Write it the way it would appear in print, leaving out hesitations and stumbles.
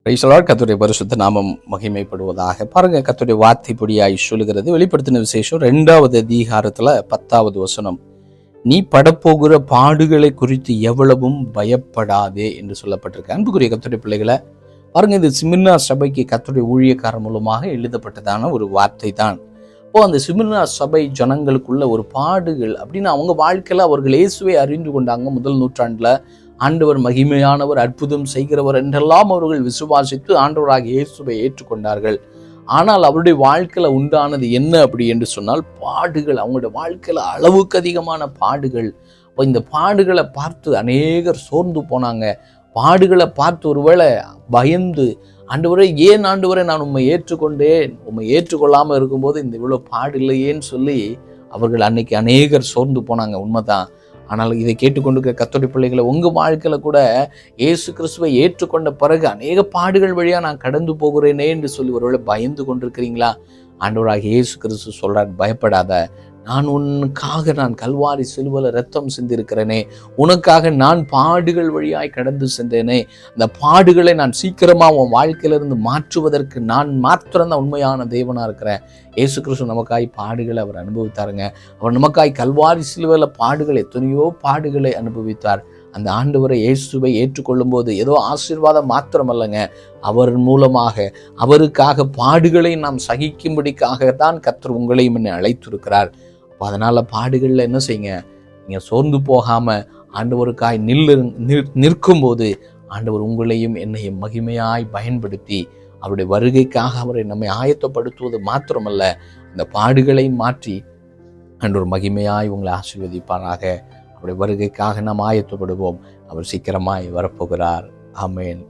Praise the Lord. கர்த்தருடைய பரிசுத்த நாமம் மகிமைப்படுவதாக. பாருங்க, கர்த்தருடைய வார்த்தை பொடியாய் சொல்லுகிறது. வெளிப்படுத்தின விசேஷம் 2வது அதிகாரத்துல 10வது வசனம். நீ படப்போகிற பாடுகளை குறித்து எவ்வளவும் பயப்படாதே என்று சொல்லப்பட்டிருக்கு. அன்புக்குரிய கர்த்தருடைய பிள்ளைகளை பாருங்க, இது சிமிர்னா சபைக்கு கர்த்தருடைய ஊழியக்காரர் மூலமாக எழுதப்பட்டதான ஒரு வார்த்தை தான். அந்த சிமிர்னா சபை ஜனங்களுக்குள்ள ஒரு பாடுகள் அப்படின்னு அவங்க வாழ்க்கையில அவர்கள் இயேசுவை அறிந்து கொண்டாங்க. முதல் நூற்றாண்டுல ஆண்டவர் மகிமையானவர், அற்புதம் செய்கிறவர் என்றெல்லாம் அவர்கள் விசுவாசித்து ஆண்டவராக இயேசுவை ஏற்றுக்கொண்டார்கள். ஆனால் அவருடைய வாழ்க்கையில உண்டானது என்ன அப்படி என்று சொன்னால் பாடுகள். அவங்களுடைய வாழ்க்கையில அளவுக்கு அதிகமான பாடுகள். இந்த பாடுகளை பார்த்து அநேகர் சோர்ந்து போனாங்க. பாடுகளை பார்த்து ஒருவேளை பயந்து, ஆண்டவரே ஏன் ஆண்டவரே நான் உம்மை ஏற்றுக்கொண்டேன், உம்மை ஏற்றுக்கொள்ளாமல் இருக்கும்போது இந்த இவ்வளோ பாடு இல்லையேன்னு சொல்லி அவர்கள் அன்னைக்கு அநேகர் சோர்ந்து போனாங்க. உண்மைதான். ஆனால் இதை கேட்டுக்கொண்டு கர்த்தருடைய பிள்ளைகளை, உங்கள் வாழ்க்கையில் கூட இயேசு கிறிஸ்துவை ஏற்றுக்கொண்ட பிறகு அநேக பாடுகள் வழியாக நான் கடந்து போகிறேனே என்று சொல்லி ஒருவேளை பயந்து கொண்டிருக்கிறீங்களா? ஆண்டவராக இயேசு கிறிஸ்து சொல்கிறார், பயப்படாத, நான் கல்வாரி சிலுவையில் ரத்தம் சிந்திருக்கிறேனே, உனக்காக நான் பாடுகள் வழியாய் கடந்து சென்றேனே, அந்த பாடுகளை நான் சீக்கிரமாக உன் வாழ்க்கையிலிருந்து மாற்றுவதற்கு நான் மாத்திரம்தான் உண்மையான தேவனாக இருக்கிறேன். இயேசு கிறிஸ்து நமக்காய் பாடுகளை அவர் அனுபவித்தாருங்க. அவர் நமக்காய் கல்வாரி சிலுவையில் பாடுகள், எத்தனையோ பாடுகளை அனுபவித்தார். அந்த ஆண்டவரை இயேசுவை ஏற்றுக்கொள்ளும் போது ஏதோ ஆசீர்வாதம் மாத்திரமல்லங்க, அவர் மூலமாக அவருக்காக பாடுகளை நாம் சகிக்கும்படிக்காகத்தான் கர்த்தர் உங்களையும் என்னை அழைத்திருக்கிறார். அதனால பாடுகளில் என்ன செய்யுங்க, நீங்கள் சோர்ந்து போகாமல் ஆண்டவருக்காய் நிற்கும் போது ஆண்டவர் உங்களையும் என்னையும் மகிமையாய் பயன்படுத்தி அவருடைய வருகைக்காக அவரை நம்மை ஆயத்தப்படுத்துவது மாத்திரமல்ல, அந்த பாடுகளை மாற்றி ஆண்டவர் மகிமையாய் உங்களை ஆசீர்வதிப்பாராக. அவருடைய வருகைக்காக நாம் ஆயத்தப்படுவோம். அவர் சீக்கிரமாய் வரப்போகிறார். ஆமென்.